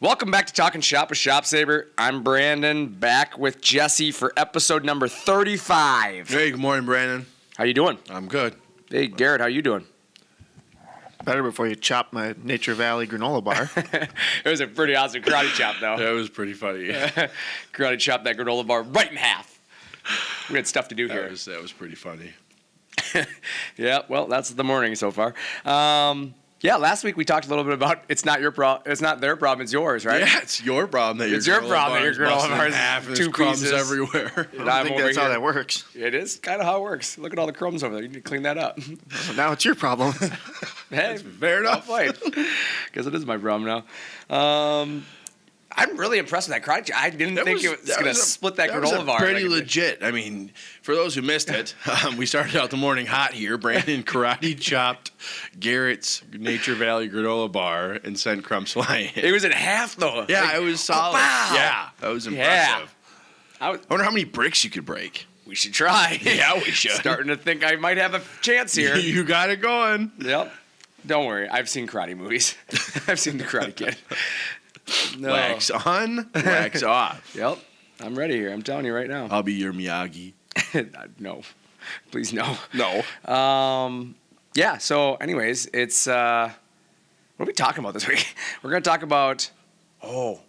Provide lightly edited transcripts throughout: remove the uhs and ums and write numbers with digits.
Welcome back to Talkin Shop with ShopSabre. I'm Brandon, back with Jesse for episode number 35. Hey, good morning, Brandon. How you doing? I'm good. Hey, Garrett, how you doing? Better before you chop my Nature Valley granola bar. It was a pretty awesome karate chop, though. That was pretty funny. Karate chop that granola bar right in half. We had stuff to do here. That was pretty funny. Yeah, well, that's the morning so far. Last week we talked a little bit about it's not their problem, it's yours, right? Yeah, it's your problem that It's your problem that your granola bar is half and two there's crumbs pieces. everywhere. And I don't think that's how that works. It is kind of how it works. Look at all the crumbs over there. You need to clean that up. Now it's your problem. Hey, fair enough. Because it is my problem now. I'm really impressed with that karate chop. I didn't think it was going to split that granola bar. Pretty legit. I mean, for those who missed it, we started out the morning hot here. Brandon karate chopped Garrett's Nature Valley granola bar and sent crumbs flying. It was in half, though. Yeah, it was solid. Wow. Yeah, that was impressive. Yeah. I wonder how many bricks you could break. We should try. Yeah, we should. Starting to think I might have a chance here. You got it going. Yep. Don't worry. I've seen karate movies. I've seen The Karate Kid. No. Wax on, wax off. Yep. I'm ready here. I'm telling you right now. I'll be your Miyagi. No. Please, no. No. Yeah, so anyways, it's what are we talking about this week? We're going to talk about you know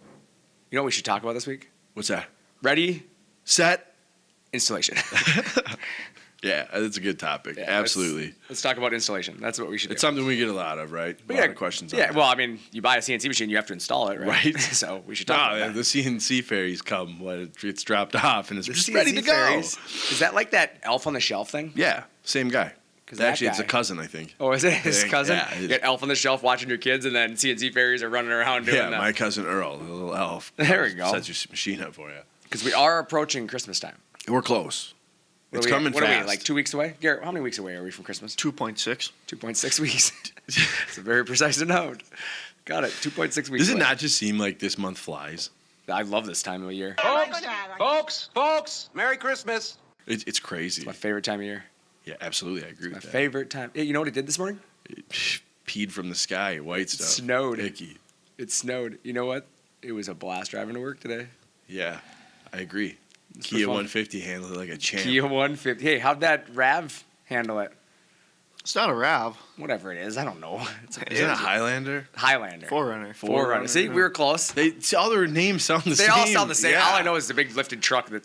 what we should talk about this week? What's that? Ready, Set. installation. Yeah, that's a good topic. Yeah, absolutely. Let's talk about installation. That's what we should do. It's something we get a lot of, right? A lot of questions on Yeah, that. well, I mean, you buy a CNC machine, you have to install it, right? Right. So we should talk about that. The CNC fairies come when it's dropped off and it's The just CNC ready to go. fairies. Is that like that Elf on the Shelf thing? Yeah, same guy. 'Cause that Actually, it's a guy- cousin, I think. Oh, is it his cousin? Yeah, You get Elf on the Shelf watching your kids, and then CNC fairies are running around doing Yeah, that. my cousin Earl, the little elf. There we go. Sets your machine up for you. Because we are approaching Christmas time. We're close. It's What are we- coming what fast. are we, like 2 weeks away? Garrett, how many weeks away are we from Christmas? 2.6. 2.6 weeks. It's a very precise note. Got it. 2.6 weeks Does it away. not just seem like this month flies? I love this time of year. Folks, Merry Christmas. It's crazy. It's my favorite time of year. Yeah, absolutely. I agree My with that. favorite time. Hey, you know what it did this morning? It peed from the sky, white stuff. snowed. Icky. It snowed. You know what? It was a blast driving to work today. Yeah, I agree. It's Kia fun. 150 handled it like a champ. Kia 150. Hey, how'd that RAV handle it? It's not a RAV. Whatever it is. I don't know. It's a Is it a Highlander? Highlander. Forerunner. Forerunner. See, we were close. All their names sound the They same. all sound the same. Yeah. All I know is the big lifted truck that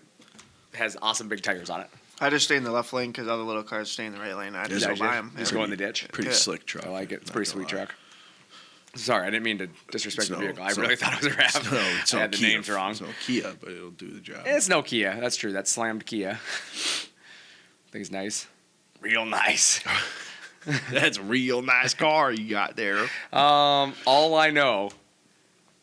has awesome big tires on it. I just stay in the left lane because other little cars stay in the right lane. I just Yeah, go by them. Just go in the ditch. Pretty Yeah. slick truck. I like it. It's a not pretty gonna sweet lie. truck. Sorry, I didn't mean to disrespect the vehicle. I really thought it was a RAV. No, it's I no had the Kia. names wrong. It's no Kia, but it'll do the job. It's no Kia. That's true. That's slammed Kia. Thing's nice. Real nice. That's a real nice car you got there. All I know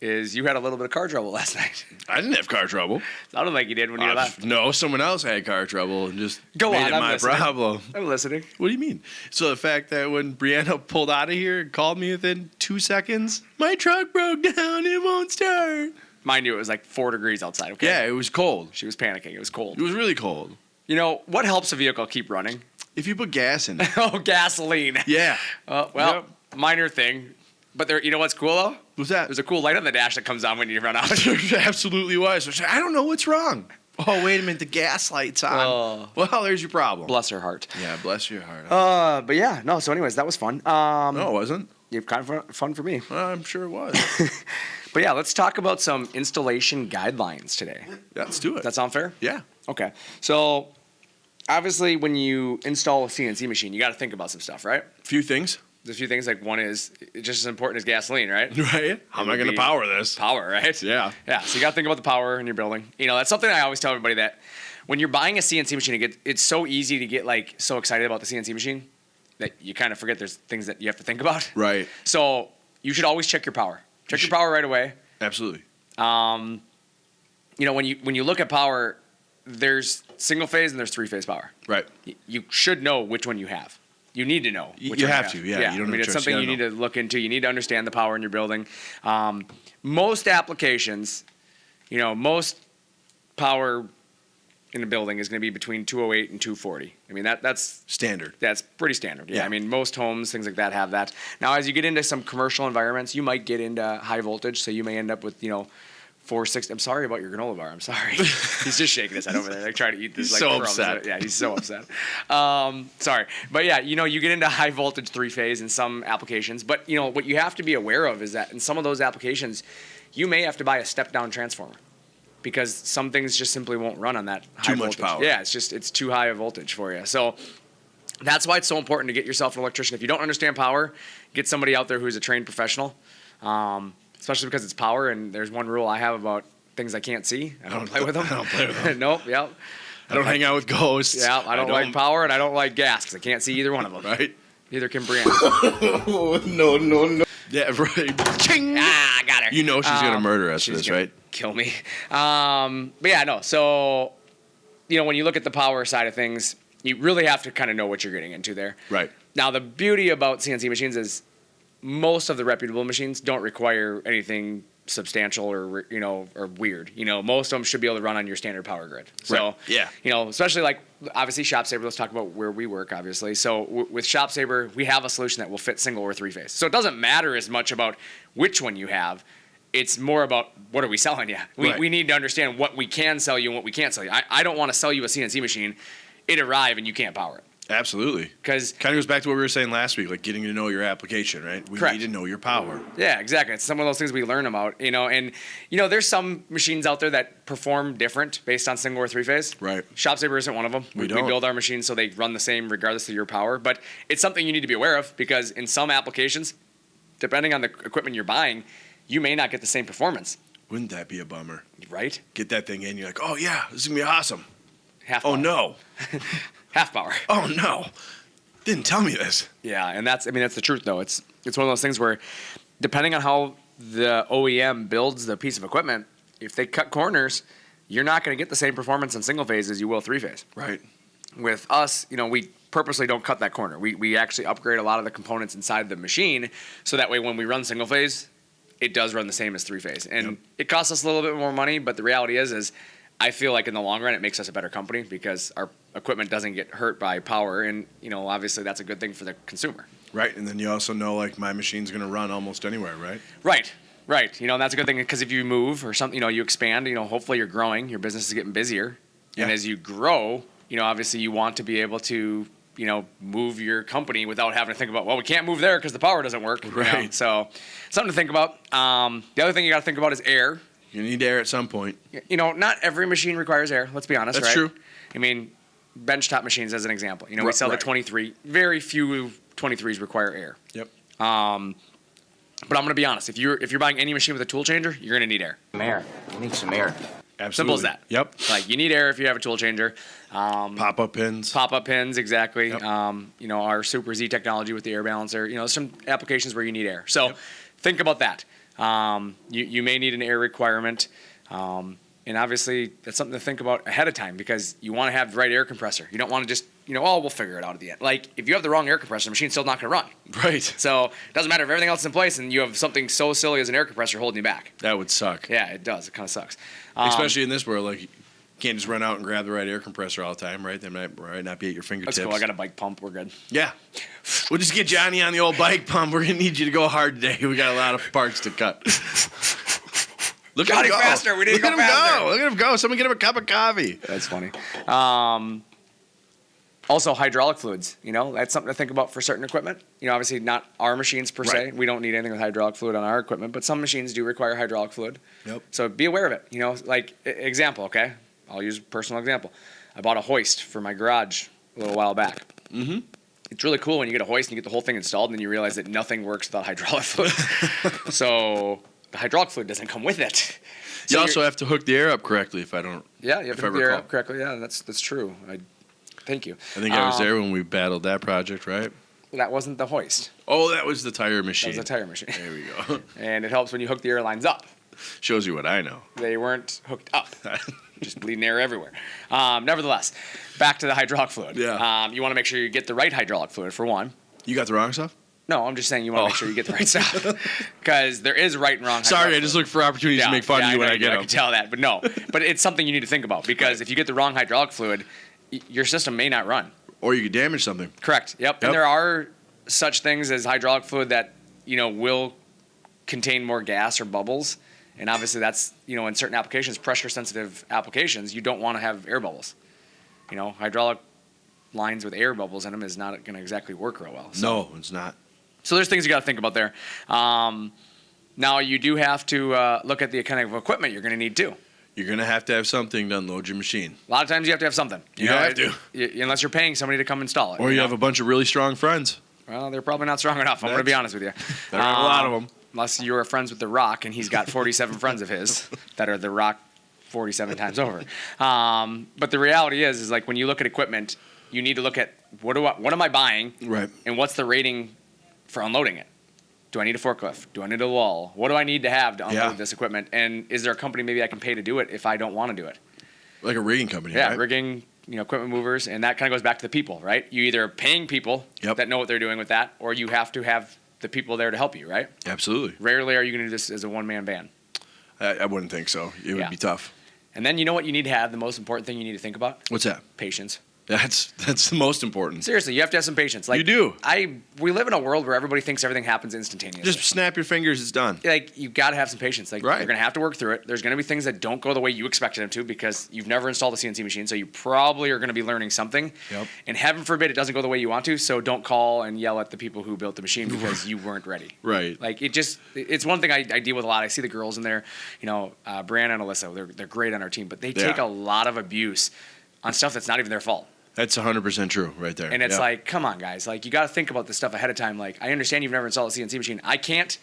is you had a little bit of car trouble last night. I didn't have car trouble. Sounded like you did when you left. No, someone else had car trouble and just Go made on, it I'm my listening. problem. I'm listening. What do you mean? So the fact that when Brianna pulled out of here and called me within 2 seconds, my truck broke down, it won't start. Mind you, it was like 4 degrees outside. Okay. Yeah, it was cold. She was panicking. It was cold. It was really cold. You know what helps a vehicle keep running? If you put gas in it. Oh, gasoline. Yeah. Well, minor thing. But there, you know what's cool though? What's that? There's a cool light on the dash that comes on when you run out. There absolutely was. I don't know what's wrong. Oh, wait a minute. The gas light's on. Oh. Well, there's your problem. Bless her heart. Yeah, bless your heart. But yeah, no. So, anyways, that was fun. No, it wasn't. You've kind of fun for me. Well, I'm sure it was. But yeah, let's talk about some installation guidelines today. Yeah, let's do it. Does that sound fair? Yeah. Okay. So, obviously, when you install a CNC machine, you got to think about some stuff, right? A few things. There's a few things. Like one is it's just as important as gasoline, right? Right? How am I would going to be power this? Power, right? Yeah. Yeah. So you got to think about the power in your building. You know, that's something I always tell everybody that when you're buying a CNC machine, it's so easy to get like so excited about the CNC machine that you kind of forget there's things that you have to think about. Right. So you should always check your power. Check your power right away. Absolutely. You know, when you look at power, there's single phase and there's 3-phase power. Right. You should know which one you have. You need to know. Which You one have to, yeah. You don't I mean, have a it's choice. something You you gotta need to look into. You need to understand the power in your building. Most applications, you know, most power in a building is going to be between 208 and 240. I mean, that's Standard. That's pretty standard. Yeah. Yeah. I mean, most homes, things like that have that. Now, as you get into some commercial environments, you might get into high voltage. So you may end up with, 460. I'm sorry about your granola bar. I'm sorry. He's just shaking his head over there. Like trying to eat this. He's like so crumbs. upset. Yeah, he's so upset. Sorry. But yeah, you get into high voltage 3-phase in some applications. But, what you have to be aware of is that in some of those applications, you may have to buy a step-down transformer. Because some things just simply won't run on that high Too much voltage. power. Yeah, it's too high a voltage for you. So that's why it's so important to get yourself an electrician. If you don't understand power, get somebody out there who's a trained professional, especially because it's power. And there's one rule I have about things I can't see. I don't play with them. I don't play with them. Nope, yep. I don't hang out with ghosts. Yeah, I don't like power and I don't like gas because I can't see either one of them. Right? Neither can Brianna. No. Yeah, right. Ching! I got her. You know she's going to murder us for she's this, gonna right? Kill me. But yeah, no. So, when you look at the power side of things, you really have to kind of know what you're getting into there. Right. Now, the beauty about CNC machines is most of the reputable machines don't require anything substantial or or weird. Most of them should be able to run on your standard power grid. So, Right. Yeah. Especially like obviously ShopSabre. Let's talk about where we work. Obviously, so with ShopSabre, we have a solution that will fit single or 3-phase. So it doesn't matter as much about which one you have. It's more about what are we selling you. Right. We need to understand what we can sell you and what we can't sell you. I don't want to sell you a CNC machine, it arrive and you can't power it. Absolutely. Because kind of goes back to what we were saying last week, like getting to know your application, right? We Correct. need to know your power. yeah, exactly. It's some of those things we learn about, and there's some machines out there that perform different based on single or 3-phase. Right. ShopSabre isn't one of them. We We don't. build our machines so they run the same regardless of your power, but it's something you need to be aware of because in some applications, depending on the equipment you're buying, you may not get the same performance. Wouldn't that be a bummer? Right? Get that thing in, you're like, oh yeah, this is going to be awesome. Half Oh power. no. Half power. Oh no. Didn't tell me this. Yeah, and that's the truth though. It's one of those things where depending on how the OEM builds the piece of equipment, if they cut corners, you're not going to get the same performance in single phase as you will 3-phase. Right. With us, we purposely don't cut that corner. We actually upgrade a lot of the components inside the machine so that way when we run single phase, it does run the same as 3-phase. And Yep. it costs us a little bit more money, but the reality is I feel like in the long run it makes us a better company because our equipment doesn't get hurt by power and obviously that's a good thing for the consumer. Right. And then you also know, like, my machine's going to run almost anywhere, right? Right. And that's a good thing because if you move or something, you expand, hopefully you're growing, your business is getting busier. Yeah. And as you grow, obviously you want to be able to, move your company without having to think about, well, we can't move there because the power doesn't work. Right. So something to think about. The other thing you got to think about is air. You need air at some point. Not every machine requires air. Let's be honest, That's right? true. I mean, benchtop machines as an example. We Right, sell the right. 23. Very few 23s require air. Yep. But I'm going to be honest. If you're buying any machine with a tool changer, you're going to need air. Some air. You need some air. Absolutely. Simple as that. Yep. Like you need air if you have a tool changer. Pop-up pins. Pop-up pins, exactly. Yep. Our Super Z technology with the air balancer. Some applications where you need air. So think about that. You may need an air requirement. And obviously, that's something to think about ahead of time because you want to have the right air compressor. You don't want to just, we'll figure it out at the end. Like, if you have the wrong air compressor, the machine's still not going to run. Right. So it doesn't matter if everything else is in place and you have something so silly as an air compressor holding you back. That would suck. Yeah, it does. It kind of sucks. Especially in this world, like, you can't just run out and grab the right air compressor all the time, right? They might not be at your fingertips. That's cool. I got a bike pump. We're good. Yeah. We'll just get Johnny on the old bike pump. We're going to need you to go hard today. We got a lot of parts to cut. Look Johnny, at him go. faster. We need to Look go at him faster. go. Look at him go. Someone get him a cup of coffee. That's funny. Also, hydraulic fluids. That's something to think about for certain equipment. Obviously not our machines per se. Right. We don't need anything with hydraulic fluid on our equipment, but some machines do require hydraulic fluid. Yep. So be aware of it. Like example, okay? I'll use a personal example. I bought a hoist for my garage a little while back. Mm-hmm. It's really cool when you get a hoist and you get the whole thing installed and then you realize that nothing works without hydraulic fluid. So the hydraulic fluid doesn't come with it. You So also have to hook the air up correctly if I don't. yeah, you have if to I hook the air recall. up correctly. Yeah, that's true. Thank you. I think I was there when we battled that project, right? That wasn't the hoist. Oh, that was the tire That machine. was a tire machine. There we go. And it helps when you hook the air lines up. Shows you what I know. They weren't hooked up. Just bleeding air everywhere. Nevertheless, back to the hydraulic fluid. Yeah. You want to make sure you get the right hydraulic fluid for one. You got the wrong stuff? No, I'm just saying you want to make sure you get the right stuff because there is right and wrong. Sorry, I just look for opportunities to make fun of you when I get I them. can tell that, but no. But it's something you need to think about because if you get the wrong hydraulic fluid, your system may not run. Or you could damage something. Correct. Yep. And there are such things as hydraulic fluid that will contain more gas or bubbles, and obviously that's in certain applications, pressure sensitive applications, you don't want to have air bubbles. Hydraulic lines with air bubbles in them is not going to exactly work real well. So. No, it's not. So there's things you got to think about there. Now you do have to look at the kind of equipment you're going to need too. You're going to have something to unload your machine. A lot of times you have to have something. You have to. Unless you're paying somebody to come install it. Or you have a bunch of really strong friends. Well, they're probably not strong enough. I'm going to be honest with you. There are a lot of them. Unless you were friends with The Rock and he's got 47 friends of his that are The Rock 47 times over. But the reality is like when you look at equipment, you need to look at what am I buying? Right. And what's the rating for unloading it? Do I need a forklift? Do I need a lull? What do I need to have to unload this equipment? And is there a company maybe I can pay to do it if I don't want to do it? Like a rigging company, Yeah, right? rigging, equipment movers, and that kind of goes back to the people, right? You either paying people that know what they're doing with that, or you have to have the people there to help you, right? Absolutely. Rarely are you going to do this as a one-man band. I wouldn't think so. It would be tough. And then you know what you need to have, the most important thing you need to think about? What's that? Patience. That's the most important. Seriously, you have to have some patience. Like you do. We live in a world where everybody thinks everything happens instantaneously. Just snap your fingers, it's done. Like you got to have some patience. Like Right. you're going to have to work through it. There's going to be things that don't go the way you expected them to because you've never installed a CNC machine, so you probably are going to be learning something. Yep. And heaven forbid it doesn't go the way you want to, so don't call and yell at the people who built the machine because you weren't ready. Right. Like it's one thing I deal with a lot. I see the girls in there, Brianna and Alyssa, they're great on our team, but they take a lot of abuse on stuff that's not even their fault. That's 100% true right there. And it's like, come on, guys. Like, you got to think about this stuff ahead of time. Like, I understand you've never installed a CNC machine. I can't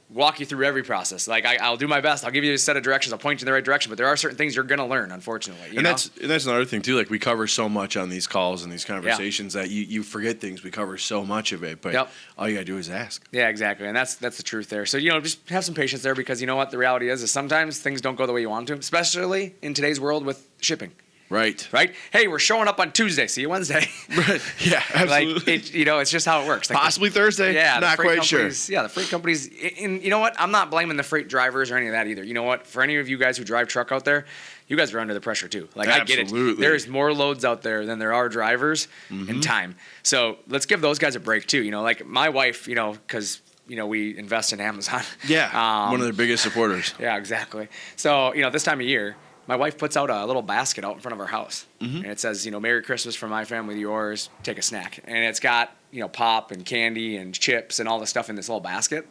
walk you through every process. Like, I'll do my best. I'll give you a set of directions. I'll point you in the right direction. But there are certain things you're going to learn, unfortunately. And that's another thing, too. Like, we cover so much on these calls and these conversations that you forget things. We cover so much of it. But all you got to do is ask. Yeah, exactly. And that's the truth there. So, just have some patience there because you know what? The reality is sometimes things don't go the way you want them to, especially in today's world with shipping. Right. Hey, we're showing up on Tuesday. See you Wednesday. Right. Yeah, absolutely. It's just how it works. Like possibly Thursday. Yeah, not quite sure. Yeah, the freight companies. And you know what? I'm not blaming the freight drivers or any of that either. You know what? For any of you guys who drive truck out there, you guys are under the pressure too. Like absolutely. I get it. There's more loads out there than there are drivers and time. So let's give those guys a break too. Like my wife. Because we invest in Amazon. Yeah. One of their biggest supporters. Yeah, exactly. So this time of year. My wife puts out a little basket out in front of our house, and it says, "Merry Christmas from my family to yours. Take a snack." And it's got pop and candy and chips and all the stuff in this little basket.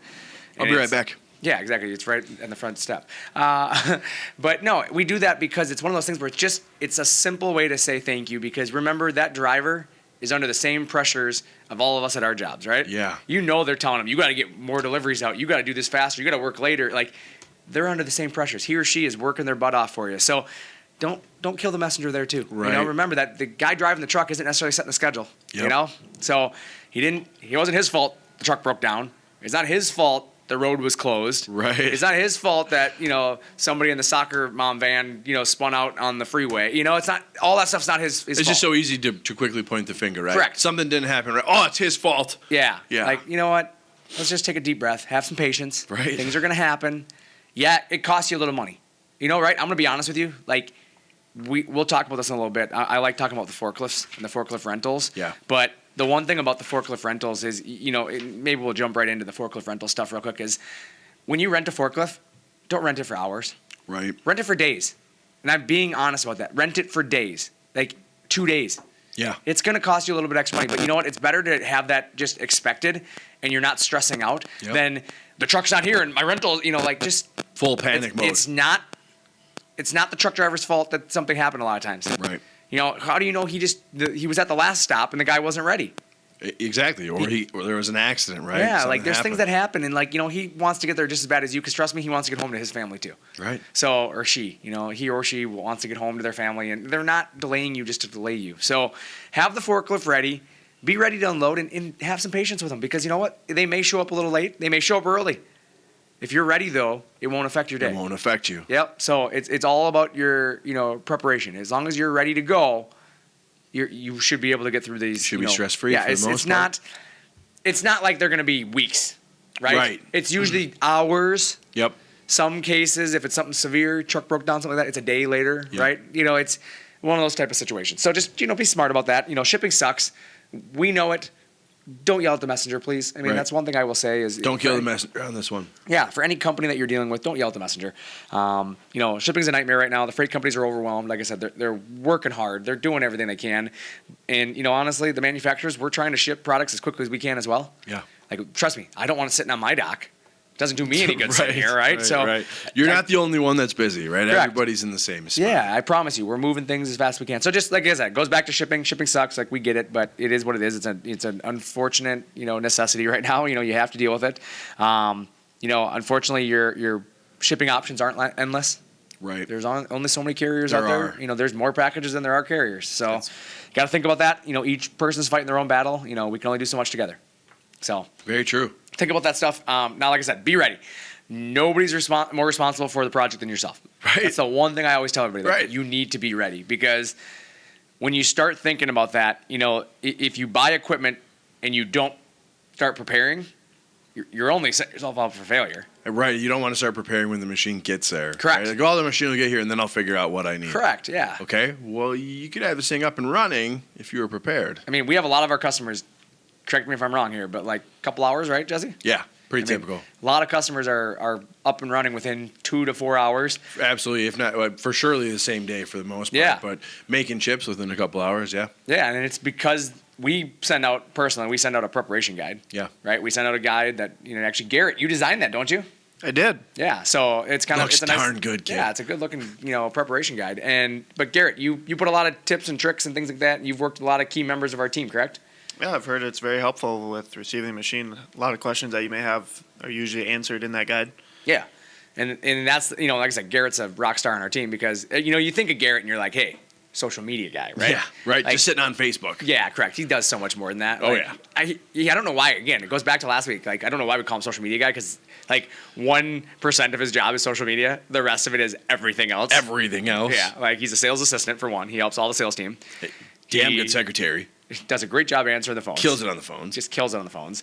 I'll be right back. Yeah, exactly. It's right in the front step. But no, we do that because it's one of those things where it's a simple way to say thank you. Because remember, that driver is under the same pressures of all of us at our jobs, right? Yeah. They're telling him, "You got to get more deliveries out. You got to do this faster. You got to work later." Like. They're under the same pressures. He or she is working their butt off for you. So don't kill the messenger there too. Right. Remember that the guy driving the truck isn't necessarily setting the schedule. Yep. So he wasn't his fault the truck broke down. It's not his fault the road was closed. Right. It's not his fault that, somebody in the soccer mom van, spun out on the freeway. It's not all that stuff's not his fault. It's just so easy to quickly point the finger, right? Correct. Something didn't happen, right? Oh, it's his fault. Yeah. Yeah. Like, you know what? Let's just take a deep breath, have some patience. Right. Things are going to happen. Yeah, it costs you a little money. Right? I'm going to be honest with you. Like, we'll talk about this in a little bit. I like talking about the forklifts and the forklift rentals. Yeah. But the one thing about the forklift rentals is, maybe we'll jump right into the forklift rental stuff real quick, is when you rent a forklift, don't rent it for hours. Right. Rent it for days. And I'm being honest about that. Rent it for days. Like 2 days. Yeah. It's going to cost you a little bit extra money, but you know what? It's better to have that just expected and you're not stressing out than the truck's not here and my rental, just full panic mode. It's not the truck driver's fault that something happened a lot of times. Right. How do you know he was at the last stop and the guy wasn't ready? Exactly. Or there was an accident, right? Yeah, Something there's happened. things that happen and he wants to get there just as bad as you because trust me, he wants to get home to his family too. Right. So, or she, he or she wants to get home to their family and they're not delaying you just to delay you. So have the forklift ready, be ready to unload and have some patience with them because you know what? They may show up a little late. They may show up early. If you're ready though, it won't affect your day. It won't affect you. Yep. So it's all about your, preparation. As long as you're ready to go, you should be able to get through these. Should be stress-free for the most it's part. it's not like they're going to be weeks, right? Right. It's usually hours. Yep. Some cases, if it's something severe, truck broke down, something like that, it's a day later, Yeah. right? It's one of those type of situations. So just, be smart about that. Shipping sucks. We know it. Don't yell at the messenger, please. I mean, Right. that's one thing I will say is Don't kill the messenger on this one. yeah, for any company that you're dealing with, don't yell at the messenger. Shipping's a nightmare right now. The freight companies are overwhelmed. Like I said, they're working hard. They're doing everything they can. And, honestly, the manufacturers, we're trying to ship products as quickly as we can as well. Yeah. Like, trust me, I don't want it sitting on my dock. It doesn't do me any good sitting here, right? Right. You're not the only one that's busy, right? Correct. Everybody's in the same spot. Yeah, I promise you, we're moving things as fast as we can. So just like I said, it goes back to shipping. Shipping sucks. Like, we get it, but it is what it is. It's an unfortunate, necessity right now. You have to deal with it. Unfortunately, your shipping options aren't endless. Right. There's only so many carriers There out there. are. There's more packages than there are carriers. So, got to think about that. Each person's fighting their own battle. We can only do so much together. So, Very true. think about that stuff. Now, like I said, be ready. Nobody's more responsible for the project than yourself. Right. That's the one thing I always tell everybody. Right. You need to be ready, because when you start thinking about that, if you buy equipment and you don't start preparing, you're only setting yourself up for failure. Right. You don't want to start preparing when the machine gets there. Correct. Right? Like, the machine will get here, and then I'll figure out what I need. Correct. Yeah. Okay. Well, you could have this thing up and running if you were prepared. I mean, we have a lot of our customers. Correct me if I'm wrong here, but like a couple hours, right, Jesse? Yeah. Pretty I mean, typical. A lot of customers are up and running within 2 to 4 hours. Absolutely. If not, for surely the same day for the most part. Yeah. But making chips within a couple hours, yeah. Yeah, and it's because we send out a preparation guide. Yeah. Right? We send out a guide that, actually, Garrett, you designed that, don't you? I did. Yeah, so it's kind Looks of it's a darn nice, good, kid. Yeah, it's a good looking preparation guide. But Garrett, you put a lot of tips and tricks and things like that. And you've worked with a lot of key members of our team, correct? Yeah, I've heard it's very helpful with receiving the machine. A lot of questions that you may have are usually answered in that guide. Yeah, and that's like I said, Garrett's a rock star on our team because you think of Garrett and you're like, hey, social media guy, right? Yeah. Right. Like, Just sitting on Facebook. Yeah, correct. He does so much more than that. Oh, Like, yeah. I don't know why. Again, it goes back to last week. Like, I don't know why we call him social media guy, because like 1% of his job is social media. The rest of it is everything else. Everything else. Yeah, like he's a sales assistant for one. He helps all the sales team. Damn He good secretary. does a great job answering the phones. Kills it on the phones. Just kills it on the phones.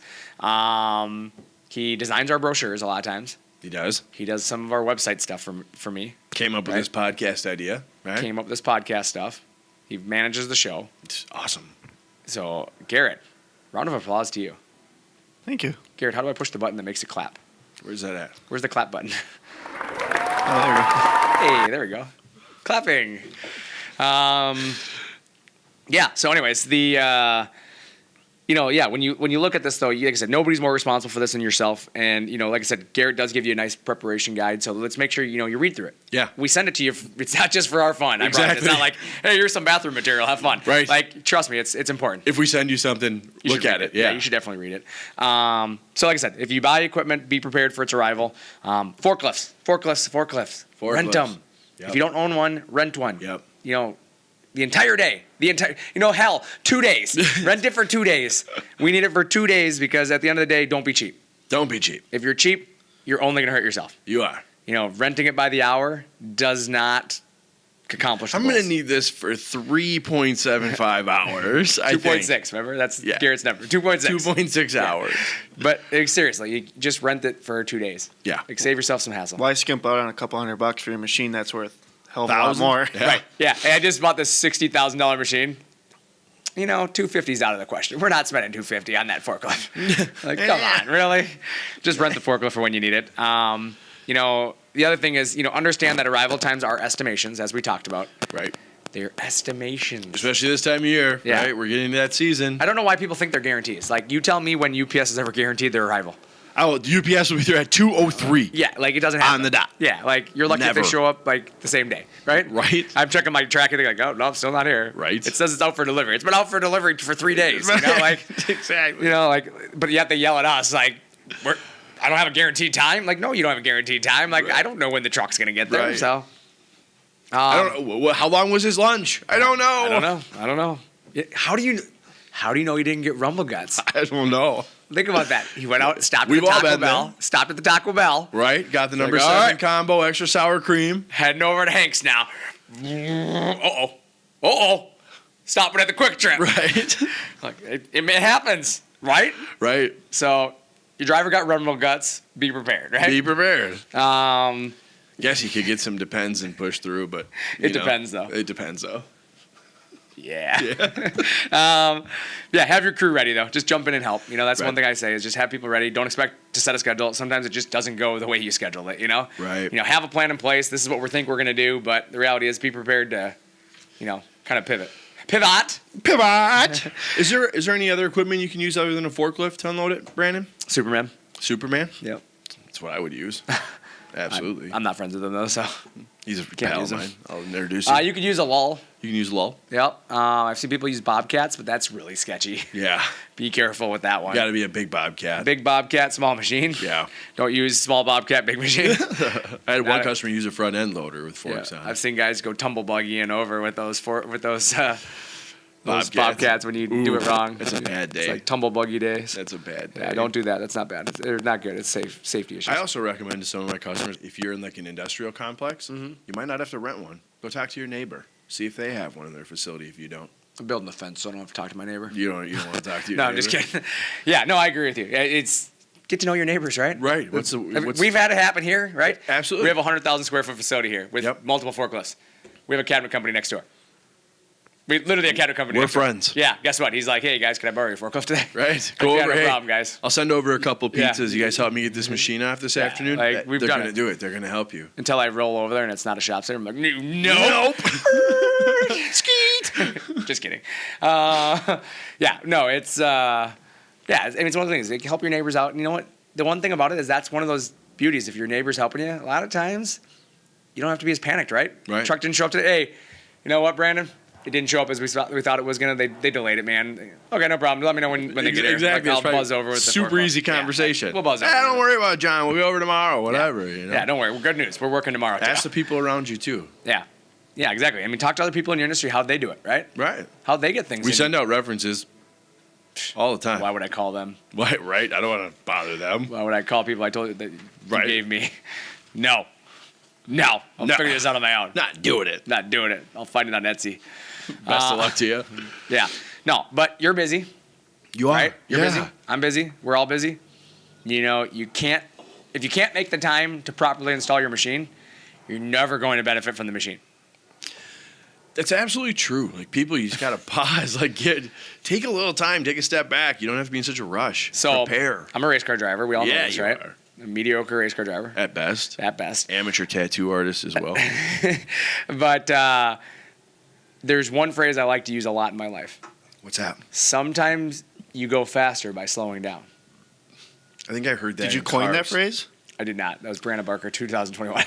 He designs our brochures a lot of times. He does. He does some of our website stuff for me. Came up with Right. this podcast idea, right? Came up with this podcast stuff. He manages the show. It's awesome. So, Garrett, round of applause to you. Thank you. Garrett, how do I push the button that makes it clap? Where's that at? Where's the clap button? Oh, there we go. Hey, there we go. Clapping. Yeah. So, anyways, when you look at this though, like I said, nobody's more responsible for this than yourself. And like I said, Garrett does give you a nice preparation guide. So let's make sure you read through it. Yeah. We send it to you. It's not just for our fun. I promise. It's Exactly. not like, hey, here's some bathroom material. Have fun. Right. Like, trust me, it's important. If we send you something, You look should at read it. Yeah. You should definitely read it. So like I said, if you buy equipment, be prepared for its arrival. Forklifts. Rent them. Yep. If you don't own one, rent one. Yep. The entire day. Hell, 2 days. Rent it for 2 days. We need it for 2 days because at the end of the day, don't be cheap. Don't be cheap. If you're cheap, you're only going to hurt yourself. You are. Renting it by the hour does not accomplish the I'm going to goals. need this for 3.75 hours. 2.6, remember? That's Yeah. Garrett's number. 2.6. 2.6 hours. But seriously, you just rent it for 2 days. Yeah. Like, save yourself some hassle. Why skimp out on a couple $100 for your machine that's worth a hell of a lot Thousand? more? Yeah. Right. Yeah. Hey, I just bought this $60,000 machine. $250's out of the question. We're not spending $250 on that forklift. Like, come on, really? Just rent the forklift for when you need it. The other thing is, understand that arrival times are estimations, as we talked about. Right. They're estimations. Especially this time of year. Yeah. Right. We're getting to that season. I don't know why people think they're guarantees. Like, you tell me when UPS has ever guaranteed their arrival. Oh, the UPS will be there at 2:03. Yeah, like it doesn't happen. On the dot. Yeah, like you're lucky if Never. they show up like the same day, right? Right. I'm checking my tracking, they're like, oh no, still not here. Right. It says it's out for delivery. It's been out for delivery for 3 days. Exactly. But yet they yell at us like, I don't have a guaranteed time. Like, no, you don't have a guaranteed time. Like, Right. I don't know when the truck's gonna get there. Right. So I don't know. How long was his lunch? I don't know. I don't know. How do you know he didn't get rumble guts? I don't know. Think about that. He went out, stopped at We've the all Taco been Bell, there. stopped at the Taco Bell, Right. Got the number Like, 7 all right. combo, extra sour cream. heading over to Hank's now. Uh-oh. Stopping at the Quick Trip. Right. Like, it happens. Right? Right. So your driver got run-of-the-mill guts. Be prepared, right? Be prepared. Um, Guess you could get some depends and push through, but It depends, though. It depends, though. yeah. Have your crew ready, though. Just jump in and help. That's Right. one thing I say is just have people ready. Don't expect to set a schedule. Sometimes it just doesn't go the way you schedule it, Right. Have a plan in place. This is what we think we're going to do, but the reality is be prepared to, kind of pivot. Pivot! Is there any other equipment you can use other than a forklift to unload it, Brandon? Superman. Superman? Yep. That's what I would use. Absolutely. I'm not friends with him, though, so. He's a Can't pal use of him. mine. I'll introduce you. You could use a lull. You can use lull. Yep. I've seen people use Bobcats, but that's really sketchy. Yeah. Be careful with that one. Got to be a big bobcat. Big Bobcat, small machine. Yeah. Don't use small Bobcat, big machine. I had one Gotta- customer use a front end loader with Yeah, forks on I've it. seen guys go tumble buggying over with those Bobcats. Bobcats when you do it wrong. That's a bad day. It's like tumble buggy days. That's a bad day. Yeah, don't do that. That's not bad. They're not good. It's safety issues. I also recommend to some of my customers, if you're in like an industrial complex, Mm-hmm. you might not have to rent one. Go talk to your neighbor. See if they have one in their facility if you don't. I'm building a fence, so I don't have to talk to my neighbor. You don't want to talk to your No, neighbor. I'm just kidding. Yeah, no, I agree with you. It's get to know your neighbors, right? Right. We've had it happen here, right? Absolutely. We have a 100,000 square foot facility here with Yep. multiple forklifts. We have a cabinet company next door. We literally a cabinet company. We're next door. friends. Yeah. Guess what? He's like, hey guys, can I borrow your forklift today? Right. Go Go over. over. No Hey, problem, guys. I'll send over a couple Yeah. pizzas. You guys help me get this machine off this afternoon. like, we've They're done gonna it. do it. They're gonna help you. Until I roll over there and it's not a ShopSabre. I'm like, nope. Skeet. Just kidding. It's it's one of the things. Like, help your neighbors out. And you know what? The one thing about it is that's one of those beauties. If your neighbor's helping you, a lot of times you don't have to be as panicked, right? Right. Truck didn't show up today. Hey, you know what, Brandon? It didn't show up as we thought it was gonna. They delayed it, man. Okay, no problem. Let me know when they get here. Exactly. Like, It's I'll probably buzz over with the super forklift. easy Yeah, conversation. we'll buzz over. Don't worry about it, John. We'll be over tomorrow. Whatever. You know? Yeah, don't worry. Good news. We're working tomorrow. Ask too. the people around you too. Yeah, exactly. I mean, talk to other people in your industry how they do it, right? Right. How they get things. We in. send out references all the time. Why would I call them? Why? Right. I don't want to bother them. Why would I call people I told you that you Right. gave me? No. I'll No. figure this out on my own. Not doing it. Not doing it. I'll find it on Etsy. Best of luck to you. Yeah. No, but you're busy, You are. right? You're Yeah. busy. I'm busy. We're all busy. If you can't make the time to properly install your machine, you're never going to benefit from the machine. That's absolutely true. Like people, you just gotta pause. Like take a little time, take a step back. You don't have to be in such a rush. So prepare. I'm a race car driver. We all know Yeah, this, you right? are. A mediocre race car driver At best. at best. Amateur tattoo artist as well. But there's one phrase I like to use a lot in my life. What's that? Sometimes you go faster by slowing down. I think I heard that. Did you in coin that cars. phrase? I did not. That was Brandon Barker, 2021.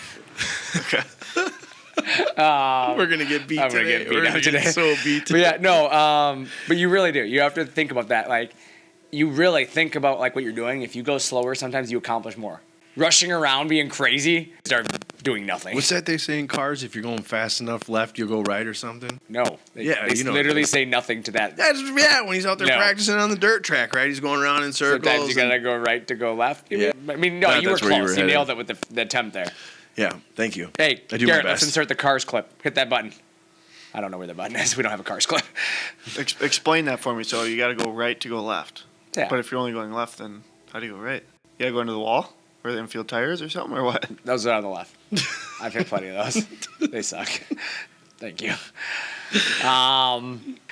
We're gonna get beat I'm gonna today. get beat We're up gonna today. Get so beat But today. yeah, no. But you really do. You have to think about that. Like, you really think about like what you're doing. If you go slower, sometimes you accomplish more. Rushing around, being crazy, start doing nothing. What's that they say in cars? If you're going fast enough left, you'll go right or something. No. They, Yeah, they you know literally that. say nothing to that. When he's out there No. practicing on the dirt track, right? He's going around in circles. Sometimes you and- gotta go right to go left. Yeah. I mean, no, you were That's where you close. were You headed. nailed it with the attempt there. Yeah, thank you. Hey, I do my Garrett, let's best. insert the cars clip. Hit that button. I don't know where the button is. We don't have a cars clip. Explain that for me. So you got to go right to go left. Yeah. But if you're only going left, then how do you go right? You got to go into the wall or the infield tires or something, or what? Those are on the left. I've hit plenty of those. They suck. Thank you.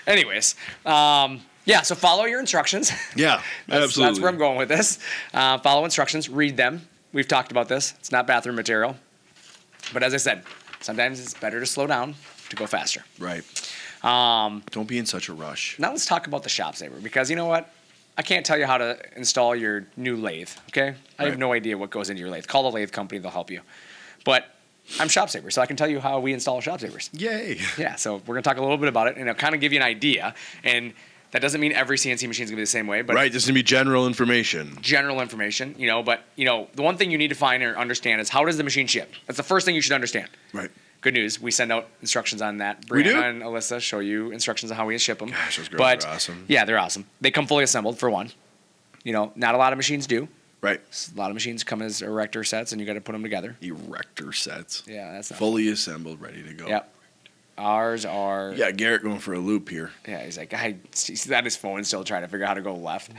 Anyways, so follow your instructions. Yeah, That's where I'm going with this. Follow instructions. Read them. We've talked about this. It's not bathroom material. But as I said, sometimes it's better to slow down to go faster. Right. Don't be in such a rush. Now let's talk about the ShopSabre, because you know what? I can't tell you how to install your new lathe, okay? I have Right. no idea what goes into your lathe. Call the lathe company, they'll help you. But I'm ShopSabre, so I can tell you how we install ShopSabres. Yay. Yeah, so we're going to talk a little bit about it and kind of give you an idea. And that doesn't mean every CNC machine is going to be the same way, but Right, this is going to be general information. general information, but the one thing you need to find or understand is how does the machine ship? That's the first thing you should understand. Right. Good news, we send out instructions on that. We do? Brianna and Alyssa show you instructions on how we ship them. Gosh, those girls but, are awesome. Yeah, they're awesome. They come fully assembled, for one. Not a lot of machines do. Right. A lot of machines come as erector sets, and you got to put them together. Erector sets. Yeah, that's not Fully assembled, ready to go. Yep. Ours are. You got Garrett going for a loop here. Yeah, he's like, he's on his phone still trying to figure out how to go left.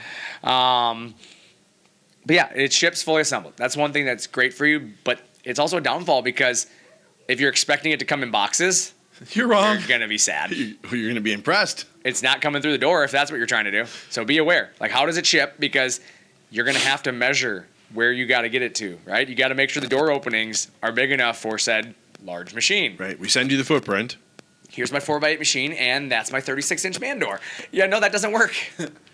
But yeah, it ships fully assembled. That's one thing that's great for you, but it's also a downfall because if you're expecting it to come in boxes, You're wrong. you're gonna be sad. You're going to be impressed. It's not coming through the door if that's what you're trying to do. So be aware. Like, how does it ship? Because you're gonna have to measure where you got to get it to, right? You got to make sure the door openings are big enough for said large machine. Right. We send you the footprint. Here's my 4x8 machine, and that's my 36-inch man door. Yeah, no, that doesn't work.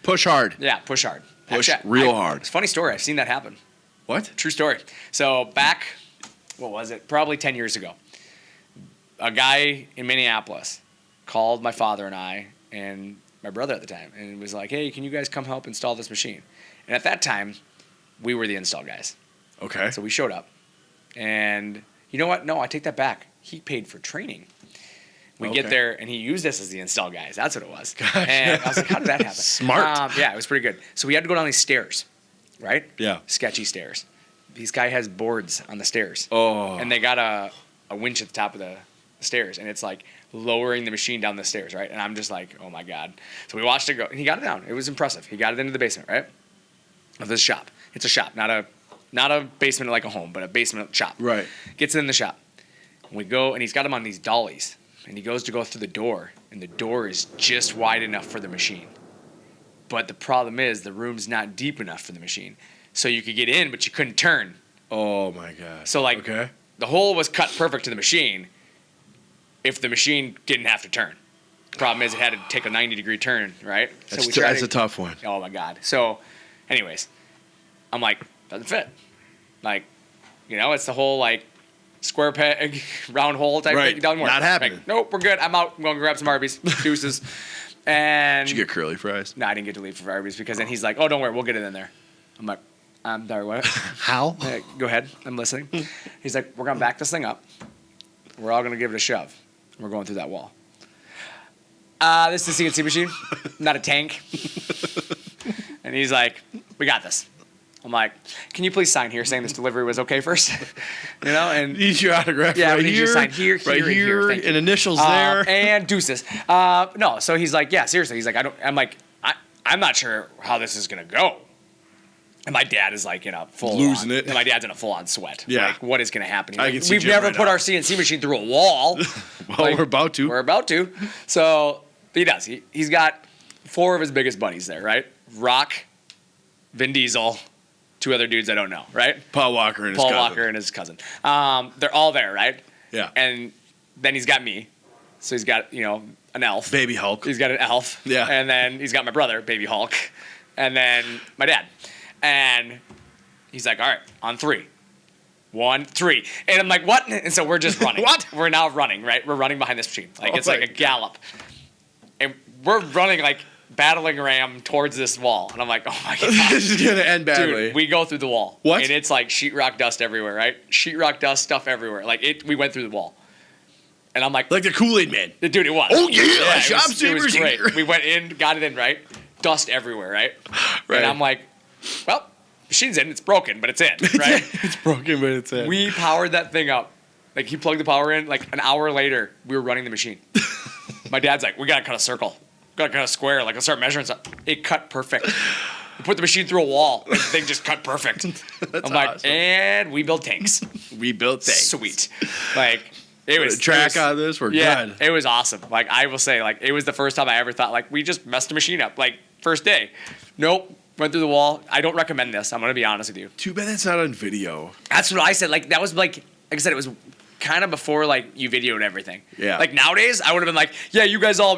Push hard. Yeah, push hard. Push Actually, real hard. It's a funny story. I've seen that happen. What? True story. So back, what was it? Probably 10 years ago. A guy in Minneapolis called my father and I and my brother at the time and was like, hey, can you guys come help install this machine? And at that time, we were the install guys. Okay. So we showed up. And you know what? No, I take that back. He paid for training. We get there, and he used us as the install guys. That's what it was. Gotcha. And I was like, how did that happen? Smart. Yeah, it was pretty good. So we had to go down these stairs, right? Yeah. Sketchy stairs. This guy has boards on the stairs. Oh. And they got a winch at the top of the stairs, and it's like lowering the machine down the stairs, right? And I'm just like, oh, my God. So we watched it go, and he got it down. It was impressive. He got it into the basement, right, of this shop. It's a shop, not a basement like a home, but a basement shop. Right. Gets it in the shop. And we go, and he's got him on these dollies. And he goes to go through the door, and the door is just wide enough for the machine. But the problem is the room's not deep enough for the machine. So you could get in, but you couldn't turn. Oh, my God. So, like, okay. the hole was cut perfect to the machine if the machine didn't have to turn. The problem is it had to take a 90-degree turn, right? That's a tough one. Oh, my God. So, anyways, I'm like, doesn't fit. Like, it's the whole, like, square peg, round hole type Right. thing. Doesn't work. Not happening. Like, nope, we're good. I'm out. I'm going to grab some Arby's. Deuces. And Did you get curly fries? no, I didn't get to leave for Arby's because then he's like, oh, don't worry. We'll get it in there. I'm like, I'm sorry, what? How? Go ahead. I'm listening. He's like, we're going to back this thing up. We're all going to give it a shove. And we're going through that wall. This is a CNC machine, not a tank. And he's like, we got this. I'm like, can you please sign here saying this delivery was okay first? And Need your autograph yeah, right we need you here. to sign here, right here, and here. Thank you. and initials there. And deuces. No, so he's like, yeah, seriously. He's like, I'm like, I'm not sure how this is gonna go. And my dad is like in a full Losing on, it. And my dad's in a full on sweat. Yeah. Like, what is gonna happen? He's I like, can see we've Jim never right put now. our CNC machine through a wall. Well, Like, we're about to. We're about to. So he does. He's got 4 of his biggest buddies there, right? Rock, Vin Diesel, 2 other dudes I don't know, right? Paul Walker and his Paul cousin. Walker and his cousin. They're all there, right? Yeah. And then he's got me. So he's got, an elf. Baby Hulk. He's got an elf. Yeah. And then he's got my brother, Baby Hulk. And then my dad. And he's like, all right, on 3. 1, 3. And I'm like, what? And so we're just running. What? We're now running, right? We're running behind this machine. Like, it's like my a gallop. And we're running like battling ram towards this wall. And I'm like, oh my God. This is gonna end badly. Dude, we go through the wall. What? And it's like sheetrock dust everywhere, right? Sheetrock dust, stuff everywhere. Like, we went through the wall. And I'm like, like the Kool-Aid Man. dude, it was. Oh, yeah, it was ShopSabre's great. here. We went in, got it in, right? Dust everywhere, right? Right. And I'm like, well, machine's in, it's broken, but it's in, right? It's broken, but it's in. We powered that thing up. Like, he plugged the power in. Like, an hour later, we were running the machine. My dad's like, we gotta cut a circle. Gotta cut a square. Like, let's start measuring stuff. It cut perfect. We put the machine through a wall. Like, the thing just cut perfect. I'm like, awesome. and we built tanks. We built things. Sweet. Like, it was track on this. We're good. it was awesome. Like, I will say, like, it was the first time I ever thought, like, we just messed the machine up. Like, first day. Nope. Went through the wall. I don't recommend this. I'm going to be honest with you. Too bad that's not on video. That's what I said. Like, that was, like I said, it was kind of before, like, you videoed everything. Yeah. Like, nowadays, I would have been like, yeah, you guys all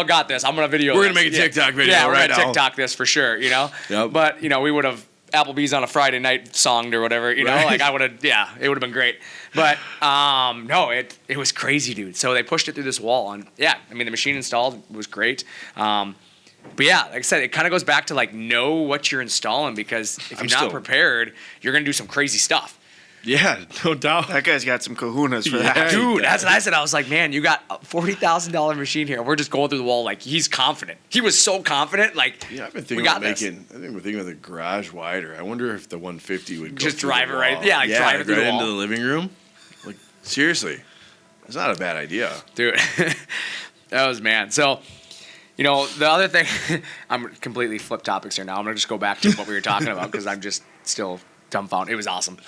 got this. I'm going to video We're this. gonna make a Yeah. TikTok video Yeah, we're right gonna now. TikTok this for sure, Yep. But, we would have Applebee's on a Friday night songed or whatever, Right. Like, I would have, yeah, it would have been great. But, no, it was crazy, dude. So they pushed it through this wall. And, yeah, I mean, the machine installed was great. But yeah, like I said, it kind of goes back to like know what you're installing because if you're not prepared, you're gonna do some crazy stuff. Yeah, no doubt. That guy's got some kahunas for Yeah. that. Dude, that's what I said. I was like, man, you got a $40,000 machine here. We're just going through the wall. Like, he's confident. He was so confident. Like, Yeah, I've been we thinking got about this. I think we're thinking of the garage wider. I wonder if the 150 would go Just through drive the it right- wall. yeah, like drive it through right the into wall. the living room. Like seriously, It's not a bad idea. Dude. That was, man. So, the other thing, I'm completely flip topics here now. I'm going to just go back to what we were talking about because I'm just still dumbfounded. It was awesome.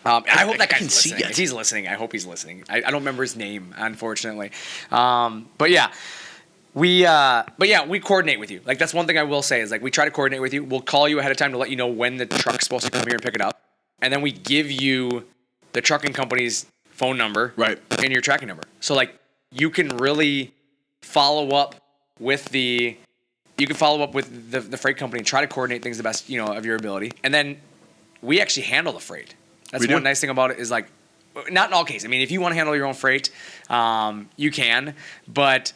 I hope that guy's listening. If he's listening, I hope he's listening. I don't remember his name, unfortunately. But yeah, we coordinate with you. Like, that's one thing I will say is, like, we try to coordinate with you. We'll call you ahead of time to let you know when the truck's supposed to come here and pick it up. And then we give you the trucking company's phone number and your tracking number. So, like, you can really follow up with the freight company and try to coordinate things the best, of your ability. And then we actually handle the freight. That's one nice thing about it is, like, not in all cases. I mean, if you want to handle your own freight, you can. But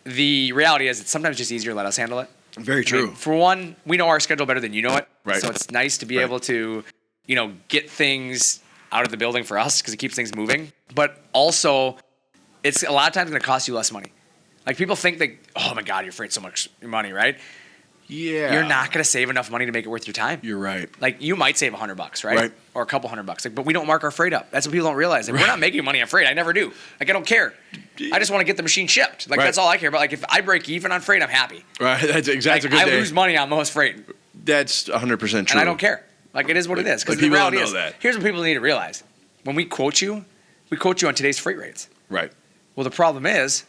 the reality is it's sometimes just easier to let us handle it. Very true. I mean, for one, we know our schedule better than you know it. Right. So it's nice to be able to, get things out of the building for us because it keeps things moving. But also, it's a lot of times going to cost you less money. Like, people think that, oh my God, your freight's so much money, right? Yeah. You're not going to save enough money to make it worth your time. You're right. Like, you might save $100, right? Or a couple $100. Like, but we don't mark our freight up. That's what people don't realize. Like, we're not making money on freight. I never do. Like, I don't care. I just want to get the machine shipped. Like, that's all I care about. Like, if I break even on freight, I'm happy. Right. That's exactly like, a good day. I lose money on most freight. That's 100% true. And I don't care. Like, it is what it is. Because the people reality don't know is, that. here's what people need to realize. When we quote you on today's freight rates. Right. Well, the problem is,